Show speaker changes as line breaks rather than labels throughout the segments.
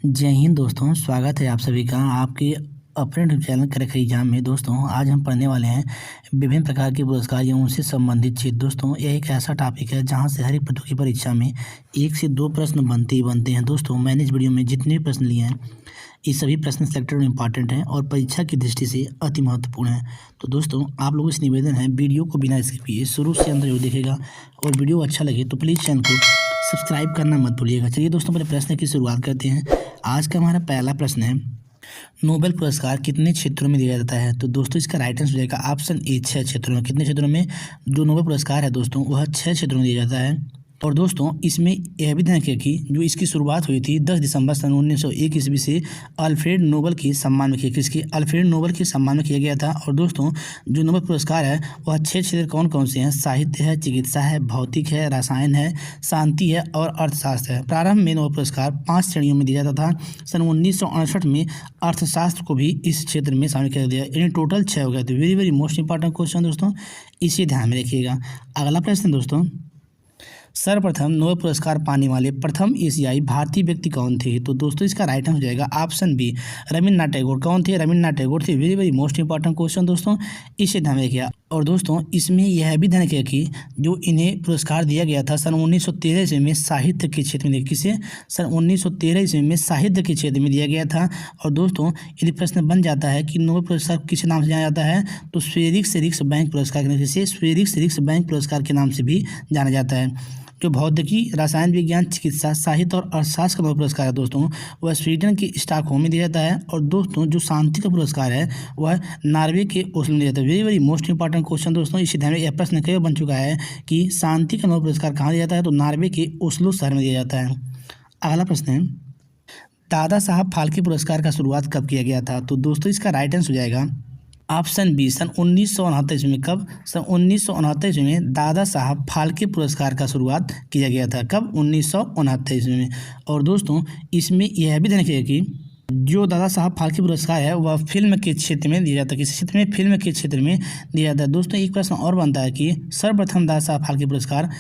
जय हिंद दोस्तों, स्वागत है आप सभी का आपके अपने यूट्यूब चैनल करेक्ट एग्जाम में। दोस्तों आज हम पढ़ने वाले हैं विभिन्न प्रकार के पुरस्कार या उनसे संबंधित चीज। दोस्तों यह एक ऐसा टॉपिक है जहां से हर एक प्रतियोगी परीक्षा में 1 से 2 प्रश्न बनते ही बनते हैं। दोस्तों मैंने इस वीडियो में जितने भी प्रश्न लिए हैं ये सभी प्रश्न सेलेक्टेड और इम्पॉर्टेंट हैं और परीक्षा की दृष्टि से अति महत्वपूर्ण है। तो दोस्तों आप लोगों से निवेदन है वीडियो को बिना स्किप किए शुरू से अंत जरूर देखिएगा और वीडियो अच्छा लगे तो प्लीज़ चैनल को सब्सक्राइब करना मत भूलिएगा। चलिए दोस्तों पहले प्रश्न की शुरुआत करते हैं। आज का हमारा पहला प्रश्न है, नोबेल पुरस्कार कितने क्षेत्रों में दिया जाता है? तो दोस्तों इसका राइट आंसर हो जाएगा ऑप्शन ए 6 क्षेत्रों में। कितने क्षेत्रों में जो नोबेल पुरस्कार है दोस्तों वह 6 क्षेत्रों में दिया जाता है। और दोस्तों इसमें यह भी ध्यान रखिए कि जो इसकी शुरुआत हुई थी 10 दिसंबर सन 1901 ईस्वी से अल्फ्रेड नोबेल के सम्मान में किसके अल्फ्रेड नोबेल के सम्मान में किया गया था। और दोस्तों जो नोबेल पुरस्कार है वह 6 क्षेत्र कौन कौन से हैं? साहित्य है, चिकित्सा है, भौतिक है, रसायन है, शांति है और अर्थशास्त्र है। प्रारंभ में नोबेल पुरस्कार 5 श्रेणियों में दिया जाता था। सन 1968 में अर्थशास्त्र को भी इस क्षेत्र में शामिल किया गया, यानी टोटल 6 हो गए थे। Very very most important question दोस्तों, इसे ध्यान में रखिएगा। अगला प्रश्न दोस्तों, सर्वप्रथम नोबेल पुरस्कार पाने वाले प्रथम एशियाई भारतीय व्यक्ति कौन थे? तो दोस्तों इसका राइट आंसर हो जाएगा ऑप्शन बी रविन्द्रनाथ टैगोर। कौन थे? रविन्द्रनाथ टैगोर थे। Very very most important question दोस्तों, इसे ध्यान में रखिएगा। और दोस्तों इसमें यह भी ध्यान रखिएगा कि जो इन्हें पुरस्कार दिया गया था सन 1913 ईस्वी में साहित्य के क्षेत्र में, किसे? सन 1913 ईस्वी में साहित्य के क्षेत्र में दिया गया था। और दोस्तों यदि प्रश्न बन जाता है कि नोबेल पुरस्कार किस नाम से जाना जाता है तो स्वेरिक्स रिक्स बैंक पुरस्कार के नाम से, स्वेरिक्स रिक्स बैंक पुरस्कार के नाम से भी जाना जाता है। जो भौतिकी, रसायन विज्ञान, चिकित्सा, साहित्य और अर्थशास्त्र का नोबेल पुरस्कार है दोस्तों वह स्वीडन के स्टॉकहोम में दिया जाता है। और दोस्तों जो शांति का पुरस्कार है वह नॉर्वे के ओस्लो में दिया जाता है। Very very most important question दोस्तों, इसी ध्यान में यह प्रश्न कई बार बन चुका है कि शांति का नोबेल पुरस्कार कहाँ दिया जाता है तो नॉर्वे के ओस्लो शहर में दिया जाता है। अगला प्रश्न है, दादा साहब फाल्के पुरस्कार का शुरुआत कब किया गया था? तो दोस्तों इसका राइट आंसर हो जाएगा ऑप्शन बी सन 1969 ईस्वी में। कब? सन 1969 ईस्वी में दादा साहब फाल्के पुरस्कार का शुरुआत किया गया था। कब? 1969 ईस्वी में। और दोस्तों इसमें यह भी ध्यान रखिएगा कि जो दादा साहब फाल्के पुरस्कार है वह फिल्म के क्षेत्र में दिया जाता है। किस क्षेत्र में? फिल्म के क्षेत्र में दिया जाता है। दोस्तों एक प्रश्न और बनता है कि सर्वप्रथम दादा साहब फाल्के पुरस्कार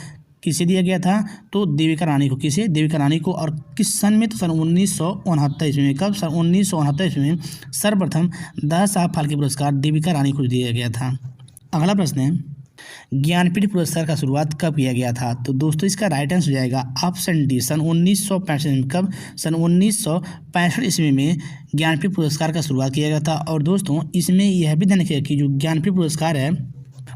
किसे दिया गया था? तो देविका रानी को। किसे? देविका रानी को। और किस सन में? तो सन 1969 ईस्वी में। कब? सन 1969 ईस्वी में सर्वप्रथम दादा साहब फाल्के पुरस्कार देविका रानी को दिया गया था। अगला प्रश्न है, ज्ञानपीठ पुरस्कार का शुरुआत कब किया गया था? तो दोस्तों इसका राइट आंसर हो जाएगा ऑप्शन डी सन 1965 में। कब? सन 1965 ईस्वी में ज्ञानपीठ पुरस्कार का शुरुआत किया गया था। और दोस्तों इसमें यह भी ध्यान रखिएगा कि जो ज्ञानपीठ पुरस्कार है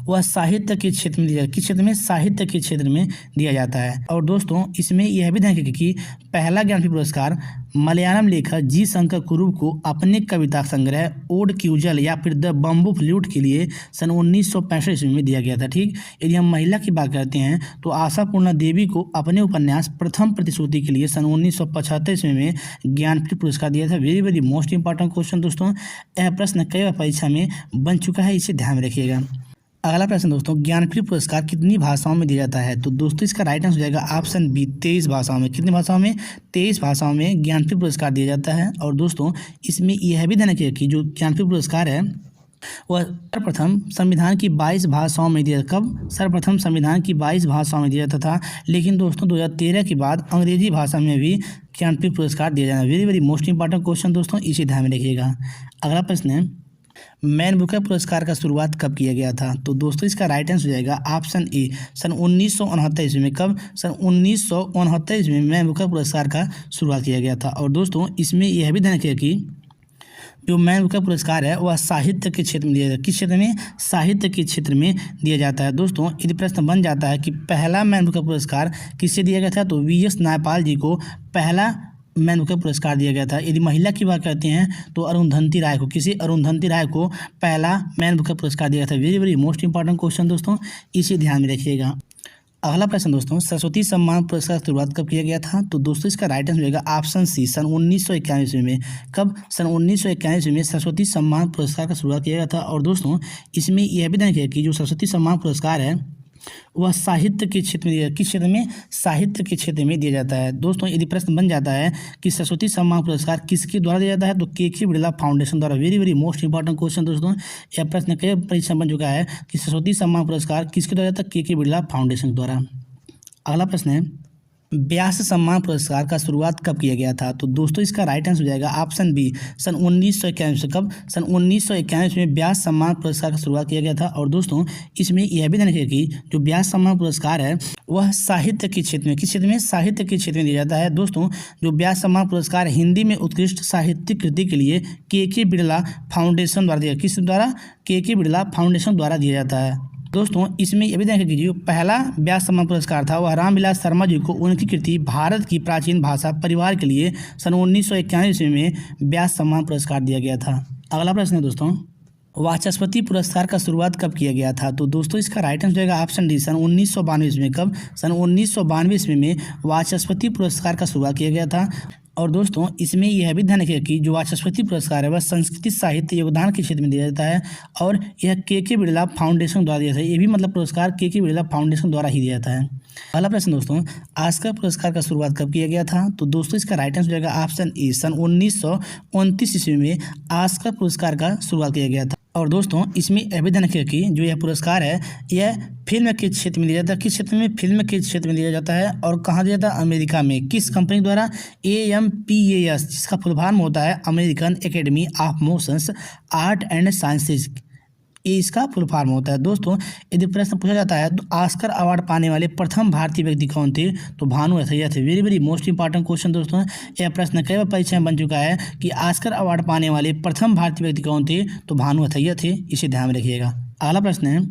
वह साहित्य के क्षेत्र में दिया, किस क्षेत्र में? साहित्य के क्षेत्र में दिया जाता है। और दोस्तों इसमें यह भी ध्यान रखिए कि पहला ज्ञानपीठ पुरस्कार मलयालम लेखक जी शंकर कुरुप को अपने कविता संग्रह ओड क्यूजल या फिर द बम्बू फ्लूट के लिए सन 1965 ईस्वी में दिया गया था। ठीक, यदि हम महिला की बात करते हैं तो आशापूर्णा देवी को अपने उपन्यास प्रथम प्रतिश्रुति के लिए सन 1975 ईस्वी में ज्ञानपीठ पुरस्कार दिया था। Very very most important question दोस्तों, यह प्रश्न कई बार परीक्षा में बन चुका है, इसे ध्यान में रखिएगा। अगला प्रश्न दोस्तों, ज्ञानपीठ पुरस्कार कितनी भाषाओं में दिया जाता है? तो दोस्तों इसका राइट आंसर हो जाएगा ऑप्शन बी 23 भाषाओं में। कितनी भाषाओं में? 23 भाषाओं में ज्ञानपीठ पुरस्कार दिया जाता है। और दोस्तों इसमें यह भी ध्यान रखिए कि जो ज्ञानपीठ पुरस्कार है वह सर्वप्रथम संविधान की 22 भाषाओं में दिया। कब? सर्वप्रथम संविधान की 22 भाषाओं में दिया जाता था। लेकिन दोस्तों 2013 के बाद अंग्रेजी भाषा में भी ज्ञानपीठ पुरस्कार दिया जाना। Very very most important question दोस्तों, इसे ध्यान में रखिएगा। अगला प्रश्न है, मैन बुकर पुरस्कार का शुरुआत कब किया गया था? तो दोस्तों इसका राइट आंसर हो जाएगा ऑप्शन ए सन 1969 ईस्वी में। कब? सन 1969 ईस्वी में मैन बुकर पुरस्कार का शुरुआत किया गया था। और दोस्तों इसमें यह भी ध्यान रखिए कि जो मैन बुकर पुरस्कार है वह साहित्य के क्षेत्र में दिया जाता है। किस क्षेत्र में? साहित्य के क्षेत्र में दिया जाता है। दोस्तों यदि प्रश्न बन जाता है कि पहला मैन बुकर पुरस्कार किससे दिया गया था तो वी.एस. नायपाल जी को पहला मैन बुकर पुरस्कार दिया गया था। यदि महिला की बात करते हैं तो अरुंधति राय को। किसी? अरुंधति राय को पहला मैन बुकर पुरस्कार दिया था। Very very most important question दोस्तों, इसे ध्यान में रखिएगा। अगला प्रश्न दोस्तों, सरस्वती सम्मान पुरस्कार की शुरुआत कब किया गया था? तो दोस्तों इसका राइट आंसर होगा ऑप्शन सी सन 1991 ईस्वी में। कब? सन 1991 ईस्वी में सरस्वती सम्मान पुरस्कार का शुरुआत किया गया था। और दोस्तों इसमें यह भी ध्यान रखिए कि जो सरस्वती सम्मान पुरस्कार है वह साहित्य के क्षेत्र में दिया, किस क्षेत्र में? साहित्य के क्षेत्र में दिया जाता है। दोस्तों यदि प्रश्न बन जाता है कि सरस्वती सम्मान पुरस्कार किसके द्वारा दिया जाता है तो के बिरला फाउंडेशन द्वारा। Very very most important question दोस्तों, यह प्रश्न कई परीक्षा बन चुका है कि सरस्वती सम्मान पुरस्कार किसके द्वारा जाता है? के बिरला फाउंडेशन द्वारा। अगला प्रश्न है, व्यास सम्मान पुरस्कार का शुरुआत कब किया गया था? तो दोस्तों इसका राइट आंसर हो जाएगा ऑप्शन बी, सन 1991 से। कब? सन 1991 में व्यास सम्मान पुरस्कार का शुरुआत किया गया था। और दोस्तों इसमें यह भी ध्यान रखिए कि जो व्यास सम्मान पुरस्कार है वह साहित्य के क्षेत्र में, किस क्षेत्र में? साहित्य के क्षेत्र में दिया जाता है। दोस्तों जो व्यास सम्मान पुरस्कार हिंदी में उत्कृष्ट साहित्यिक कृति के लिए के बिड़ला फाउंडेशन द्वारा दिया, किस द्वारा? के बिड़ला फाउंडेशन द्वारा दिया जाता है। दोस्तों इसमें यह भी ध्यान रखिए जो पहला व्यास सम्मान पुरस्कार था वह रामविलास शर्मा जी को उनकी कृति भारत की प्राचीन भाषा परिवार के लिए सन 1991 में व्यास सम्मान पुरस्कार दिया गया था। अगला प्रश्न है दोस्तों, वाचस्पति पुरस्कार का शुरुआत कब किया गया था? तो दोस्तों इसका राइट आंसर जाएगा ऑप्शन डी, सन 1992 में। कब? सन 1992 में वाचस्पति पुरस्कार का शुरुआत किया गया था। और दोस्तों इसमें यह भी ध्यान रखिए कि जो वाचस्पति पुरस्कार है वह संस्कृति साहित्य योगदान के क्षेत्र में दिया जाता है और यह के बिड़ला फाउंडेशन द्वारा दिया जाता है। ये भी मतलब पुरस्कार के बिड़ला फाउंडेशन द्वारा ही दिया जाता है। अगला प्रश्न दोस्तों, ऑस्कर पुरस्कार का शुरुआत कब किया गया था? तो दोस्तों इसका राइट आंसर जाएगा ऑप्शन ए, सन 1929 ईस्वी में ऑस्कर पुरस्कार का शुरुआत किया गया था। और दोस्तों इसमें यह भी ध्यान रखिए कि जो यह पुरस्कार है यह फिल्म के क्षेत्र में दिया जाता है। किस क्षेत्र में? फिल्म के क्षेत्र में दिया जाता है। और कहाँ दिया जाता है? अमेरिका में। किस कंपनी द्वारा? AMPAS, जिसका फुल फॉर्म होता है American academy of motions art and sciences, ये इसका फुल फॉर्म होता है। दोस्तों यदि प्रश्न पूछा जाता है तो ऑस्कर अवार्ड पाने वाले प्रथम भारतीय व्यक्ति कौन थे? तो भानु अथैया थे। Very very most important question दोस्तों, यह प्रश्न कई बार परीक्षा में बन चुका है कि ऑस्कर अवार्ड पाने वाले प्रथम भारतीय व्यक्ति कौन थे? तो भानु अथैया थे, इसे ध्यान में रखिएगा। अगला प्रश्न है,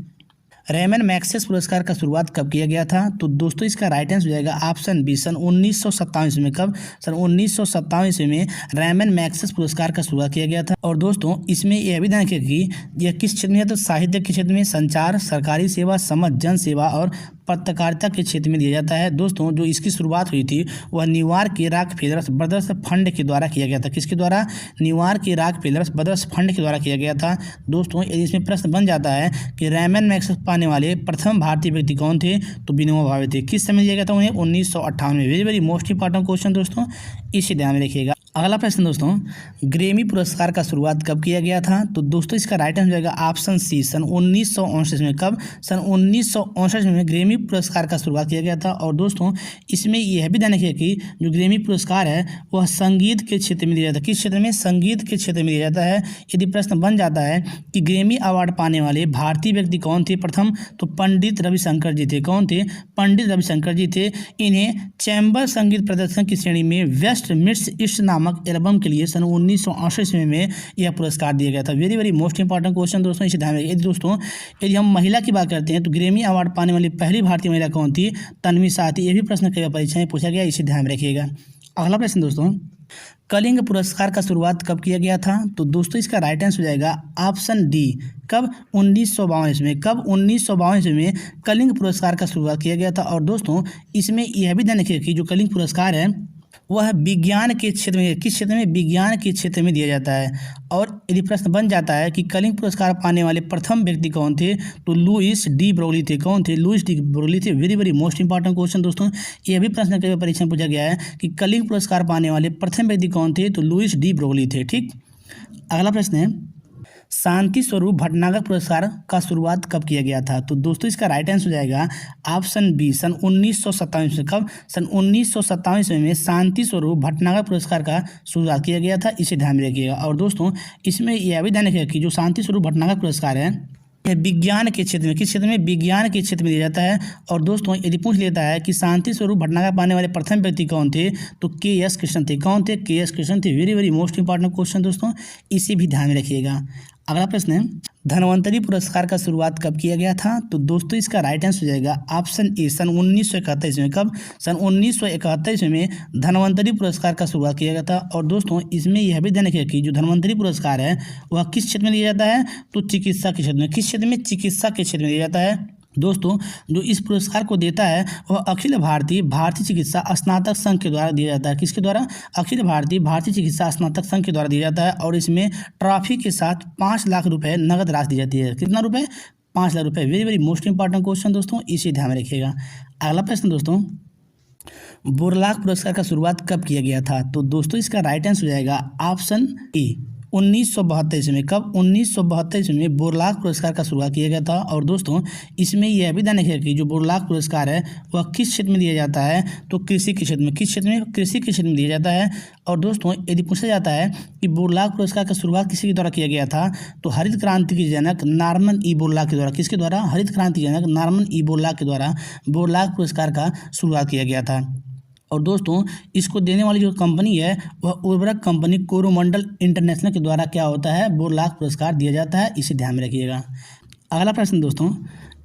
रेमन मैग्सेस पुरस्कार का शुरुआत कब किया गया था? तो दोस्तों इसका राइट आंसर हो जाएगा ऑप्शन बी, सन 1927 में। कब? सन 1927 में रेमन मैग्सेस पुरस्कार का शुरुआत किया गया था। और दोस्तों इसमें यह भी ध्यान रखिए कि यह किस क्षेत्र में है? तो साहित्य के क्षेत्र में, संचार, सरकारी सेवा, समझ, जन सेवा और पत्रकारिता के क्षेत्र में दिया जाता है। दोस्तों जो इसकी शुरुआत हुई थी वह न्यूयॉर्क के रॉकफेलर ब्रदर्स फंड के द्वारा किया गया था। किसके द्वारा? न्यूयॉर्क के रॉकफेलर ब्रदर्स फंड के द्वारा किया गया था। दोस्तों यदि इसमें प्रश्न बन जाता है कि रेमन मैग्सेस पाने वाले प्रथम भारतीय व्यक्ति कौन थे? तो विनोबा भावे थे। किस समय दिया गया था उन्हें? 1958 में। Very very most important question दोस्तों, इसे ध्यान में रखिएगा। अगला प्रश्न दोस्तों, ग्रेमी पुरस्कार का शुरुआत कब किया गया था? तो दोस्तों इसका राइट आंसर जाएगा ऑप्शन सी, सन 1959 में। कब? सन 1959 में ग्रेमी पुरस्कार का शुरुआत किया गया था। और दोस्तों इसमें यह भी ध्यान रखिए कि जो ग्रेमी पुरस्कार है वह संगीत के क्षेत्र में दिया जाता है। किस क्षेत्र में? संगीत के क्षेत्र में दिया जाता है। यदि प्रश्न बन जाता है कि ग्रेमी अवार्ड पाने वाले भारतीय व्यक्ति कौन थे प्रथम? तो पंडित रविशंकर जी थे। कौन थे? पंडित रविशंकर जी थे। इन्हें चैम्बर संगीत प्रदर्शन की श्रेणी में वेस्ट मिड्स ईस्ट नामक एल्बम के लिए सन 1968 में यह पुरस्कार दिया गया था। Very very most important question दोस्तों, इसे ध्यान रखिए। दोस्तों यदि हम महिला की बात करते हैं तो ग्रेमी अवार्ड पाने वाली पहली भारतीय महिला कौन थी? तन्वी शाह थी। यह भी प्रश्न कई परीक्षा में पूछा गया, इसे ध्यान में रखिएगा। अगला प्रश्न दोस्तों, कलिंग पुरस्कार का शुरुआत कब किया गया था? तो दोस्तों इसका राइट आंसर हो जाएगा ऑप्शन डी। कब? 1952 में। कब? 1952 में कलिंग पुरस्कार का शुरुआत किया गया था। और दोस्तों इसमें यह भी ध्यान रखिए कि जो कलिंग पुरस्कार है वह विज्ञान के क्षेत्र में, किस क्षेत्र में? विज्ञान के क्षेत्र में दिया जाता है। और यदि प्रश्न बन जाता है कि कलिंग पुरस्कार पाने वाले प्रथम व्यक्ति कौन थे? तो लुइस डी ब्रोगली थे। कौन थे? लुइस डी ब्रोगली थे। Very very most important question दोस्तों, यह भी प्रश्न कई परीक्षा में पूछा गया है कि कलिंग पुरस्कार पाने वाले प्रथम व्यक्ति कौन थे? तो लुइस डी ब्रोगली थे। ठीक। अगला प्रश्न है, शांति स्वरूप भटनागर पुरस्कार का शुरुआत कब किया गया था? तो दोस्तों इसका राइट आंसर हो जाएगा ऑप्शन बी, सन 1927 में। कब? सन 1927 में शांति स्वरूप भटनागर पुरस्कार का शुरुआत किया गया था, इसे ध्यान में रखिएगा। और दोस्तों इसमें यह भी ध्यान रखिएगा कि जो शांति स्वरूप भटनागर पुरस्कार है यह विज्ञान के क्षेत्र में, किस क्षेत्र में? विज्ञान के क्षेत्र में दिया जाता है। और दोस्तों यदि पूछ लेता है कि शांति स्वरूप भटनागर पाने वाले प्रथम व्यक्ति कौन थे? तो के.एस. कृष्णन थे। कौन थे? के.एस. कृष्णन थे। Very very most important question दोस्तों, इसे भी ध्यान में रखिएगा। अगला प्रश्न है, धन्वंतरी पुरस्कार का शुरुआत कब किया गया था? तो दोस्तों इसका राइट आंसर हो जाएगा ऑप्शन ए, सन 1971 में। कब? सन 1971 में धन्वंतरी पुरस्कार का शुरुआत किया गया था। और दोस्तों इसमें यह भी ध्यान रखिए कि जो धन्वंतरी पुरस्कार है वह किस क्षेत्र में दिया जाता है? तो चिकित्सा के क्षेत्र में। किस क्षेत्र में? चिकित्सा के क्षेत्र में दिया जाता है। दोस्तों जो इस पुरस्कार को देता है वह अखिल भारतीय चिकित्सा स्नातक संघ के द्वारा दिया जाता है। किसके द्वारा? अखिल भारतीय चिकित्सा स्नातक संघ के द्वारा दिया जाता है। और इसमें ट्रॉफी के साथ 5 लाख रुपए नगद राशि दी जाती है। कितना रुपए? 5 लाख रुपए। Very very most important question दोस्तों, इसे ध्यान में रखिएगा। अगला प्रश्न दोस्तों, बुरलाक पुरस्कार का शुरुआत कब किया गया था? तो दोस्तों इसका राइट आंसर हो जाएगा ऑप्शन ए, 1972 ईस्वी में। कब? 1972 ईस्वी में बोरलाग पुरस्कार का शुरुआत किया गया था। और दोस्तों इसमें यह भी ध्यान रखिएगा कि जो बोरलाग पुरस्कार है वह किस क्षेत्र में दिया जाता है, तो कृषि के क्षेत्र में। किस क्षेत्र में? कृषि के क्षेत्र में दिया जाता है। और दोस्तों यदि पूछा जाता है कि बोरलाग पुरस्कार का शुरुआत किसी के द्वारा किया गया था, तो हरित क्रांति के जनक नॉर्मन ई बोरलाग के द्वारा। किसके द्वारा? हरित क्रांति जनक नॉर्मन ई बोरलाग के द्वारा बोरलाग पुरस्कार का शुरुआत किया गया था। और दोस्तों इसको देने वाली जो कंपनी है वह उर्वरक कंपनी कोरोमंडल इंटरनेशनल के द्वारा क्या होता है, बोरलाग पुरस्कार दिया जाता है। इसे ध्यान में रखिएगा। अगला प्रश्न दोस्तों,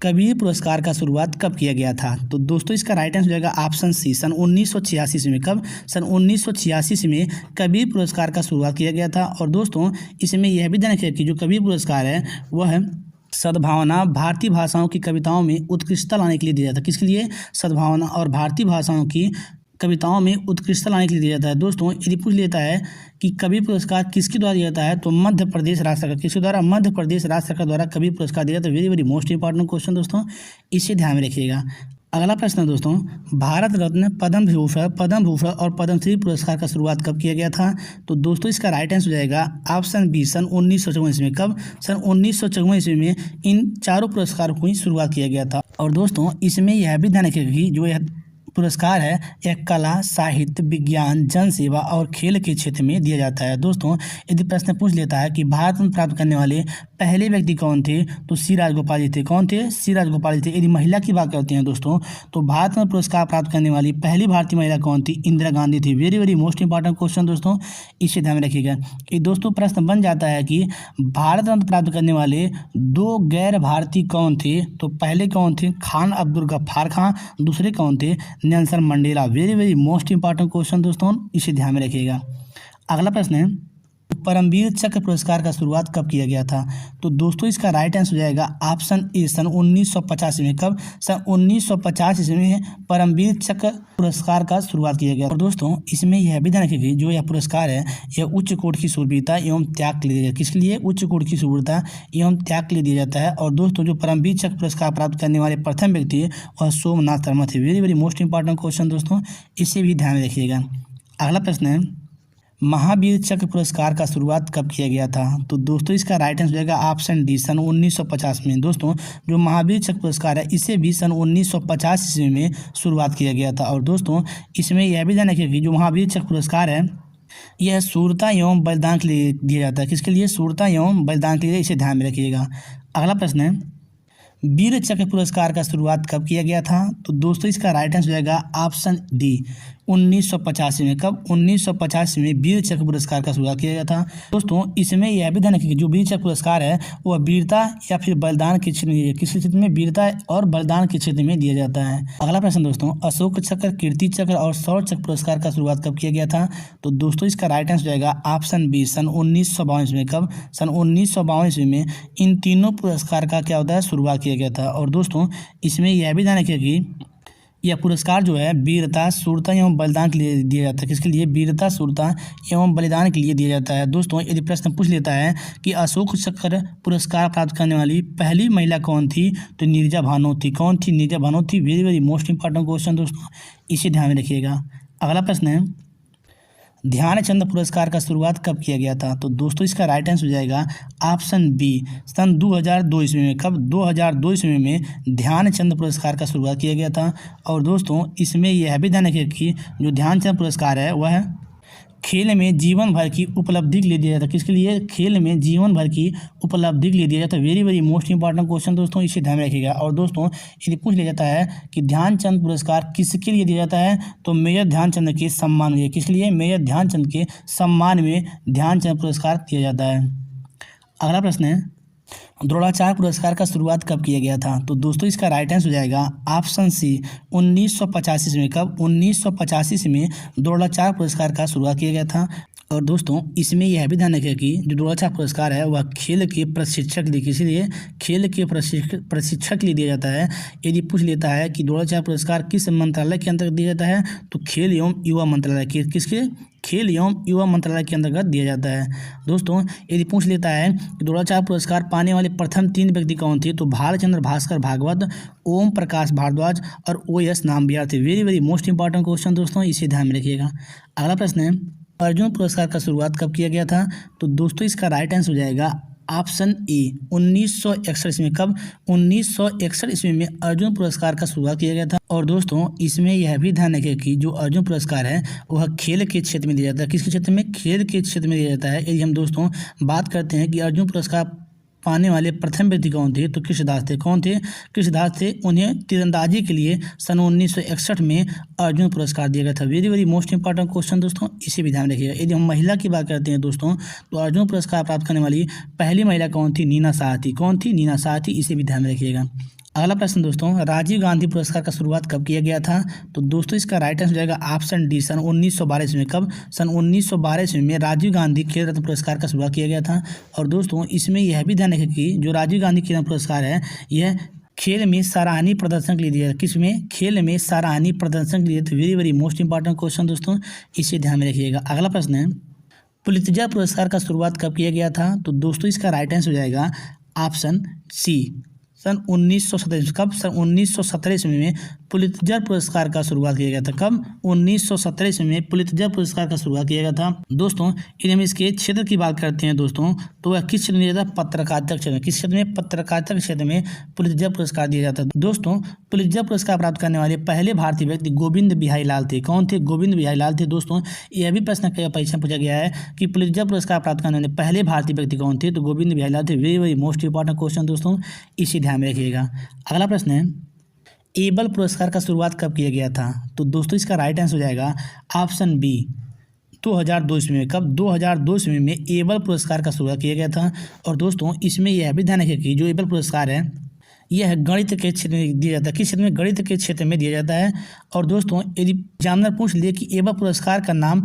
कबीर पुरस्कार का शुरुआत कब किया गया था? तो दोस्तों इसका राइट आंसर हो जाएगा ऑप्शन सी, सन 1986 में। कब? सन 1986 में कबीर पुरस्कार का शुरुआत किया गया था। और दोस्तों इसमें यह भी ध्यान रखिए कि जो कबीर पुरस्कार है वह सद्भावना भारतीय भाषाओं की कविताओं में उत्कृष्टता लाने के लिए दिया जाता है। किसके लिए? सद्भावना और भारतीय भाषाओं की कविताओं में उत्कृष्टता लाने के लिए दिया जाता है। दोस्तों यदि पूछ लेता है कि कबीर पुरस्कार किसके द्वारा दिया जाता है, तो मध्य प्रदेश राज्य सरकार। किसके द्वारा? मध्य प्रदेश राज्य सरकार द्वारा कबीर पुरस्कार दिया जाता है। Very very most important question दोस्तों, इसे ध्यान में रखिएगा। अगला प्रश्न है दोस्तों, भारत रत्न, पद्म भूषण और पद्मश्री पुरस्कार का शुरुआत कब किया गया था? तो दोस्तों इसका राइट आंसर हो जाएगा ऑप्शन बी, सन 1954 ईस्वी में। कब? सन 1954 ईस्वी में इन चारों पुरस्कारों की शुरुआत किया गया था। और दोस्तों इसमें यह भी ध्यान रखिएगा कि जो यह पुरस्कार है यह कला, साहित्य, विज्ञान, जन सेवा और खेल के क्षेत्र में दिया जाता है। दोस्तों यदि प्रश्न पूछ लेता है कि भारत रत्न प्राप्त करने वाले पहले व्यक्ति कौन थे, तो सी राजगोपाल जी थे। कौन थे? सी राजगोपाल जी थे। यदि महिला की बात करते हैं दोस्तों, तो भारत रत्न पुरस्कार प्राप्त करने वाली पहली भारतीय महिला कौन थी? इंदिरा गांधी थी। Very very most important question दोस्तों, इसे ध्यान में रखिएगा। कि दोस्तों प्रश्न बन जाता है कि भारत रत्न प्राप्त करने वाले दो गैर भारतीय कौन थे? तो पहले कौन थे? खान अब्दुल गफ्फार खान। दूसरे कौन थे? Nelson Mandela. Very very most important question दोस्तों, इसे ध्यान में रखिएगा। अगला प्रश्न है, परमवीर चक्र पुरस्कार का शुरुआत कब किया गया था? तो दोस्तों इसका राइट आंसर हो जाएगा ऑप्शन ए, सन 1950 में। कब? सन 1950 ईस्वी में परमवीर चक्र पुरस्कार का शुरुआत किया गया। और दोस्तों इसमें यह भी ध्यान रखिए जो यह पुरस्कार है यह उच्च कोटि की शूरवीरता एवं त्याग के लिए दिया जाता है। किसके लिए? उच्च कोटि की शूरवीरता एवं त्याग के लिए दिया जाता है। और दोस्तों जो परमवीर चक्र पुरस्कार प्राप्त करने वाले प्रथम व्यक्ति वह सोमनाथ शर्मा थे। Very very most important question दोस्तों, इसे भी ध्यान में रखिएगा। अगला प्रश्न है, महावीर चक्र पुरस्कार का शुरुआत कब किया गया था? तो दोस्तों इसका राइट आंसर हो जाएगा ऑप्शन डी, सन 1950 में। दोस्तों जो महावीर चक्र पुरस्कार है इसे भी सन 1950 ईस्वी में शुरुआत किया गया था। और दोस्तों इसमें यह भी ध्यान रखिए कि जो महावीर चक्र पुरस्कार है यह शूरता एवं बलिदान के लिए दिया जाता है। किसके लिए? शूरता एवं बलिदान के लिए, इसे ध्यान में रखिएगा। अगला प्रश्न है, वीर चक्र पुरस्कार का शुरुआत कब किया गया था? तो दोस्तों इसका राइट आंसर हो जाएगा ऑप्शन डी, 1985 में। कब? 1985 में वीर चक्र पुरस्कार का शुरुआत किया गया था। दोस्तों इसमें यह भी ध्यान रखिए कि जो वीर चक्र पुरस्कार है वह वीरता या फिर बलिदान के क्षेत्र में, किस क्षेत्र में? वीरता और बलिदान के क्षेत्र में दिया जाता है। अगला प्रश्न दोस्तों, अशोक चक्र, कीर्ति चक्र और शौर्य चक्र पुरस्कार का शुरुआत कब किया गया था? तो दोस्तों इसका राइट आंसर हो जाएगा ऑप्शन बी, सन 1952 में। कब? सन 1952 ईस्वी में इन तीनों पुरस्कार का क्या होता है? शुरुआत किया गया था। और दोस्तों इसमें यह भी ध्यान रखिए कि यह पुरस्कार जो है वीरता, शूरता एवं बलिदान के लिए दिया जाता है। किसके लिए? वीरता, शूरता एवं बलिदान के लिए दिया जाता है। दोस्तों यदि प्रश्न पूछ लेता है कि अशोक चक्र पुरस्कार प्राप्त करने वाली पहली महिला कौन थी? तो नीरजा भानोत थी। कौन थी? नीरजा भानोत थी। Very very most important question दोस्तों, इसे ध्यान में रखिएगा। अगला प्रश्न है, ध्यानचंद पुरस्कार का शुरुआत कब किया गया था? तो दोस्तों इसका राइट आंसर हो जाएगा ऑप्शन बी, सन 2002 ईस्वी में। कब? 2002 ईस्वी में ध्यानचंद पुरस्कार का शुरुआत किया गया था। और दोस्तों इसमें यह भी ध्यान रखिए कि जो ध्यानचंद पुरस्कार है वह खेल में जीवन भर की उपलब्धि के लिए दिया जाता है। किसके लिए? खेल में जीवन भर की उपलब्धि के लिए दिया जाता है। Very very most important question दोस्तों, इसे ध्यान में रखिएगा। और दोस्तों यदि पूछ लिया जाता है कि ध्यानचंद पुरस्कार किसके लिए दिया जाता है, तो मेजर ध्यानचंद के सम्मान में। किसके लिए? मेजर ध्यानचंद के सम्मान में ध्यानचंद पुरस्कार दिया जाता है। अगला प्रश्न है, द्रोणाचार्य पुरस्कार का शुरुआत कब किया गया था? तो दोस्तों इसका राइट आंसर हो जाएगा ऑप्शन सी, 1985 में। कब? 1985 में द्रोणाचार्य पुरस्कार का शुरुआत किया गया था। और दोस्तों इसमें यह भी ध्यान रखिए कि जो द्रोणाचार्य पुरस्कार है वह खेल के प्रशिक्षक लिए, किसी खेल के प्रशिक्षक के लिए दिया जाता है। यदि पूछ लेता है कि द्रोणाचार्य पुरस्कार किस मंत्रालय के अंतर्गत दिया जाता है, तो खेल एवं युवा मंत्रालय के, किसके? खेल एवं युवा मंत्रालय के अंतर्गत दिया जाता है। दोस्तों यदि पूछ लेता है कि द्रोणाचार्य पुरस्कार पाने वाले प्रथम 3 व्यक्ति कौन थे, तो भालचंद्र भास्कर भागवत, ओम प्रकाश भारद्वाज और OS नामबिहार थे। Very very most important question दोस्तों, इसे ध्यान में रखिएगा। अगला प्रश्न है, अर्जुन पुरस्कार का शुरुआत कब किया गया था? तो दोस्तों इसका राइट आंसर हो जाएगा ऑप्शन ए 1961 ईस्वी में। कब? 1961 ईस्वी में अर्जुन पुरस्कार का शुरुआत किया गया था। और दोस्तों इसमें यह भी ध्यान रखिए कि जो अर्जुन पुरस्कार है वह खेल के क्षेत्र में दिया जाता है। किसके क्षेत्र में? खेल के क्षेत्र में दिया जाता है। यदि हम दोस्तों बात करते हैं कि अर्जुन पुरस्कार पाने वाले प्रथम व्यक्ति कौन थे, तो कृष्णदास थे। कौन थे? कृष्णदास थे। उन्हें तीरंदाजी के लिए सन 1961 में अर्जुन पुरस्कार दिया गया था। Very very most important question दोस्तों, इसे भी ध्यान रखिएगा। यदि हम महिला की बात करते हैं दोस्तों, तो अर्जुन पुरस्कार प्राप्त करने वाली पहली महिला कौन थी? नीना शाह थी। कौन थी? नीना शाह थी। इसे भी ध्यान में रखिएगा। अगला प्रश्न दोस्तों, राजीव गांधी पुरस्कार का शुरुआत कब किया गया था? तो दोस्तों इसका राइट आंसर हो जाएगा ऑप्शन डी सन 1912 ईस्वी में। कब? सन 1912 ईस्वी में राजीव गांधी खेल रत्न पुरस्कार का शुरुआत किया गया था। और दोस्तों इसमें यह भी ध्यान रखें कि जो राजीव गांधी खेल रत्न पुरस्कार है यह खेल में सराहनीय प्रदर्शन के लिए दिया। किसमें? खेल में सराहनीय प्रदर्शन के लिए। तो very very most important question दोस्तों, इसे ध्यान में रखिएगा। अगला प्रश्न है, पुलित्जर पुरस्कार का शुरुआत कब किया गया था? तो दोस्तों इसका राइट आंसर हो जाएगा ऑप्शन सी सन 1917। कब? सन 1917 ईस्वी में पुलित्जर पुरस्कार का शुरुआत किया गया था। कब? 1917 ईस्वी में पुलित्जर पुरस्कार का शुरुआत किया गया था। दोस्तों यदि हम इसके क्षेत्र की बात करते हैं दोस्तों, तो वह किस क्षेत्र में दिया जाता है? पत्रकारिता क्षेत्र में। किस क्षेत्र में? पत्रकारिता क्षेत्र में पुलित्जर पुरस्कार दिया जाता है। दोस्तों पुलित्जर पुरस्कार प्राप्त करने वाले पहले भारतीय व्यक्ति गोविंद बिहारी लाल थे। कौन थे? गोविंद बिहारी लाल थे। दोस्तों यह भी प्रश्न परीक्षा पूछा गया है कि पुलित्जर पुरस्कार प्राप्त करने वाले पहले भारतीय व्यक्ति कौन थे? तो गोविंद बिहारी लाल थे। Very very most important question दोस्तों, इसी ध्यान में रखिएगा। अगला प्रश्न है, एबल पुरस्कार का शुरुआत कब किया गया था? तो दोस्तों इसका राइट आंसर हो जाएगा ऑप्शन बी 2002 ईस्वी में। कब? 2002 ईस्वी में एबल पुरस्कार का शुरुआत किया गया था। और दोस्तों इसमें यह भी ध्यान रखिए कि जो एबल पुरस्कार है यह गणित के क्षेत्र में दिया जाता है। किस क्षेत्र में? गणित के क्षेत्र में दिया जाता है। और दोस्तों यदि एग्जामिनर पूछ लिए कि एबल पुरस्कार का नाम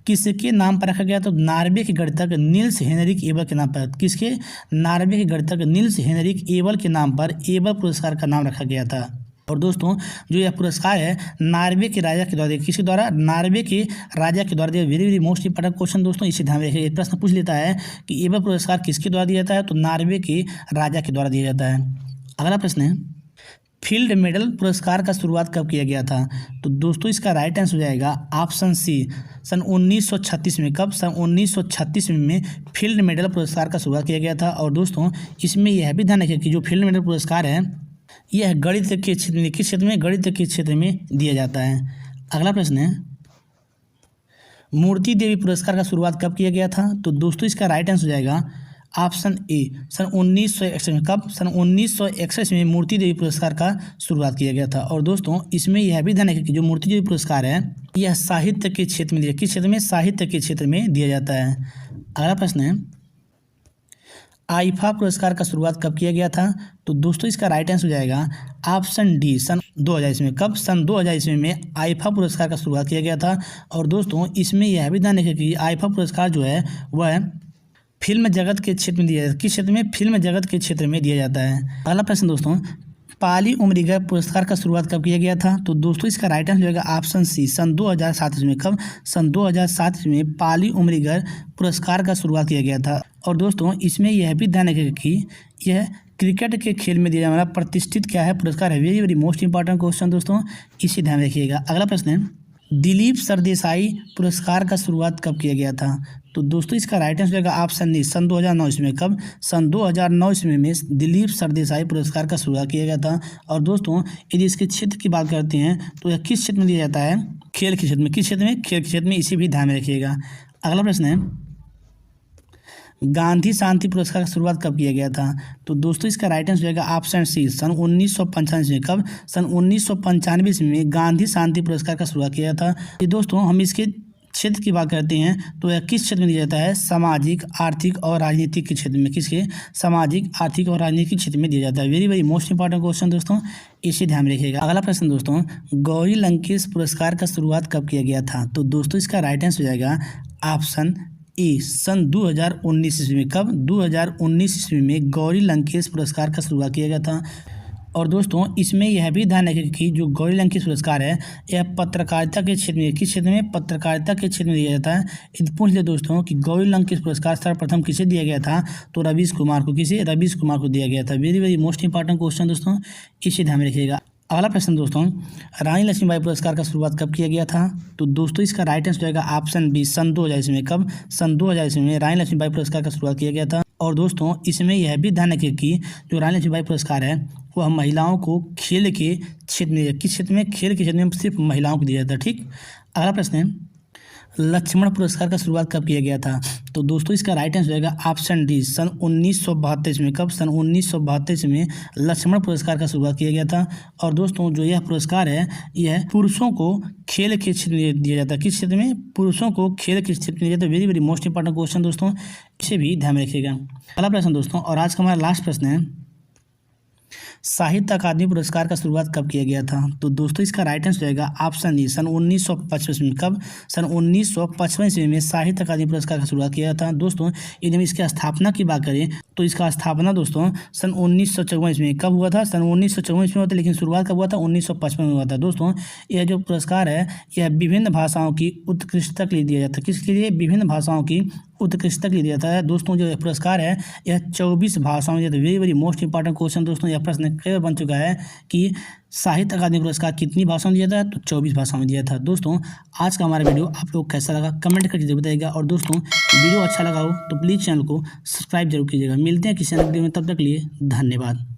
किसके नाम पर रखा गया, तो नॉर्वे के गणितज्ञ नील्स हेनरिक एबल के नाम पर। किसके? नॉर्वे के गणितज्ञ नील्स हेनरिक एबल के नाम पर एबल पुरस्कार का नाम रखा गया था। और दोस्तों जो यह पुरस्कार है नॉर्वे के राजा के द्वारा दिया। किसके द्वारा? नॉर्वे के राजा के द्वारा दिया। Very very most important question दोस्तों, इसे ध्यान रखिए। एक प्रश्न पूछ लेता है कि एबल पुरस्कार किसके द्वारा दिया जाता है, तो नॉर्वे के राजा के द्वारा दिया जाता है। अगला प्रश्न है, फील्ड मेडल पुरस्कार का शुरुआत कब किया गया था? तो दोस्तों इसका राइट आंसर हो जाएगा ऑप्शन सी सन 1936 में। कब? सन 1936 में फील्ड मेडल पुरस्कार का शुरुआत किया गया था। और दोस्तों इसमें यह भी ध्यान रखिए कि जो फील्ड मेडल पुरस्कार है यह गणित के क्षेत्र में, किस क्षेत्र में? गणित के क्षेत्र में दिया जाता है। अगला प्रश्न है, मूर्ति देवी पुरस्कार का शुरुआत कब किया गया था? तो दोस्तों इसका राइट आंसर हो जाएगा ऑप्शन ए सन 1961 में। कब? सन 1961 में मूर्ति देवी पुरस्कार का शुरुआत किया गया था। और दोस्तों इसमें यह भी ध्यान रखें कि जो मूर्ति देवी पुरस्कार है यह साहित्य के क्षेत्र में दिया। किस क्षेत्र में? साहित्य के क्षेत्र में दिया जाता है। अगला प्रश्न है, आईफा पुरस्कार का शुरुआत कब किया गया था? तो दोस्तों इसका राइट आंसर हो जाएगा ऑप्शन डी सन 2000 ईस्वी में। कब? सन 2000 ईस्वी में आईफा पुरस्कार का शुरुआत किया गया था। और दोस्तों इसमें यह भी ध्यान रखें कि आईफा पुरस्कार जो है वह फिल्म जगत के क्षेत्र में दिया जाता है। किस क्षेत्र में? फिल्म जगत के क्षेत्र में दिया जाता है। अगला प्रश्न दोस्तों, पाली उमरिगर पुरस्कार का शुरुआत कब किया गया था? तो दोस्तों इसका राइट आंसर हो जाएगा ऑप्शन सी सन 2007 ईस्वी में। कब? सन 2007 ईस्वी में पाली उमरिगर पुरस्कार का शुरुआत किया गया था। और दोस्तों इसमें यह भी ध्यान रखेगा कि यह क्रिकेट के खेल में दिया जाने वाला प्रतिष्ठित क्या है? पुरस्कार है। Very very most important question दोस्तों, इसे ध्यान रखिएगा। अगला प्रश्न है, दिलीप सरदेसाई पुरस्कार का शुरुआत कब किया गया था? तो दोस्तों इसका राइट आंसर रहेगा ऑप्शन डी सन 2009 ईस्वी में। कब? सन 2009 ईस्वी में दिलीप सरदेसाई पुरस्कार का शुरुआत किया गया था। और दोस्तों यदि इसके क्षेत्र की बात करते हैं तो यह किस क्षेत्र में दिया जाता है? खेल के क्षेत्र में। किस क्षेत्र में? खेल के क्षेत्र में। इसे भी ध्यान में रखिएगा। अगला प्रश्न है, गांधी शांति पुरस्कार की शुरुआत कब किया गया था? तो दोस्तों इसका राइट आंसर रहेगा ऑप्शन सी सन 1995 में। कब? सन 1995 ईस्वी में गांधी शांति पुरस्कार का शुरुआत किया था। ये दोस्तों हम इसके क्षेत्र की बात करते हैं तो यह किस क्षेत्र में दिया जाता है? सामाजिक, आर्थिक और राजनीतिक के क्षेत्र में। किसके? सामाजिक, आर्थिक और राजनीतिक क्षेत्र में दिया जाता है। Very very most important question दोस्तों, इसे ध्यान में रखिएगा। अगला प्रश्न दोस्तों, गौरी लंकेश पुरस्कार का शुरुआत कब किया गया था? तो दोस्तों इसका राइट आंसर हो जाएगा ऑप्शन ए सन 2019 ईस्वी में। कब? 2019 ईस्वी में गौरी लंकेश पुरस्कार का शुरुआत किया गया था। और दोस्तों इसमें यह भी ध्यान रखें कि जो गौरी लंकेश पुरस्कार है यह पत्रकारिता के क्षेत्र में, किस क्षेत्र में? पत्रकारिता के क्षेत्र में दिया जाता है। यदि पूछ ले दोस्तों कि गौरी लंकेश पुरस्कार सर्वप्रथम किसे दिया गया था, तो रवीश कुमार को। किसे? रवीश कुमार को दिया गया था। Very very most important question दोस्तों, इसे ध्यान में रखिएगा। अगला प्रश्न दोस्तों, रानी लक्ष्मीबाई पुरस्कार का शुरुआत कब किया गया था? तो दोस्तों इसका राइट आंसर रहेगा ऑप्शन बी, सन 2000 ईस्वी में। कब? सन 2000 ईस्वी में रानी लक्ष्मीबाई पुरस्कार का शुरुआत किया गया था। और दोस्तों इसमें यह भी ध्यान रखिए कि जो रानी लक्ष्मीबाई पुरस्कार है वह महिलाओं को खेल के क्षेत्र में, किस क्षेत्र में? खेल के क्षेत्र में सिर्फ महिलाओं को दिया जाता है। ठीक। अगला प्रश्न है, लक्ष्मण पुरस्कार का शुरुआत कब किया गया था? तो दोस्तों इसका राइट आंसर रहेगा ऑप्शन डी, सन 1972 में। कब? सन 1972 में लक्ष्मण पुरस्कार का शुरुआत किया गया था। और दोस्तों जो यह पुरस्कार है यह पुरुषों को खेल के क्षेत्र में दिया जाता है। किस क्षेत्र में? पुरुषों को खेल के क्षेत्र में दिया जाता है। Very very most important question दोस्तों, इसे भी ध्यान में रखिएगा। अगला प्रश्न दोस्तों, और आज का हमारा लास्ट प्रश्न है, साहित्य अकादमी पुरस्कार का शुरुआत कब किया गया था? तो दोस्तों इसका राइट आंसर रहेगा ऑप्शन डी, सन 1955 में। कब? सन 1955 ईस्वी में साहित्य अकादमी पुरस्कार का शुरुआत किया था। दोस्तों यदि हम इसकी स्थापना की बात करें तो इसका स्थापना दोस्तों सन 1954 ईस्वी में। कब हुआ था? सन 1954 ईस्वी में हुआ था, लेकिन शुरुआत कब हुआ था? 1955 में हुआ था। दोस्तों यह जो पुरस्कार है यह विभिन्न भाषाओं की उत्कृष्टता के लिए दिया जाता है। किसके लिए? विभिन्न भाषाओं की उत्कृष्टता के लिए दिया जाता है। दोस्तों जो पुरस्कार है यह 24 भाषाओं में दिया जाता है। Very very most important question दोस्तों, यह प्रश्न कई बार बन चुका है कि साहित्य अकादमी पुरस्कार कितनी भाषाओं में दिया जाता है? तो 24 भाषाओं में दिया था। दोस्तों आज का हमारा वीडियो आप लोग कैसा लगा कमेंट करके जरूर बताइएगा। और दोस्तों वीडियो अच्छा लगा हो तो प्लीज़ चैनल को सब्सक्राइब जरूर कीजिएगा। मिलते हैं किसी अन्य वीडियो में, तब तक के लिए धन्यवाद।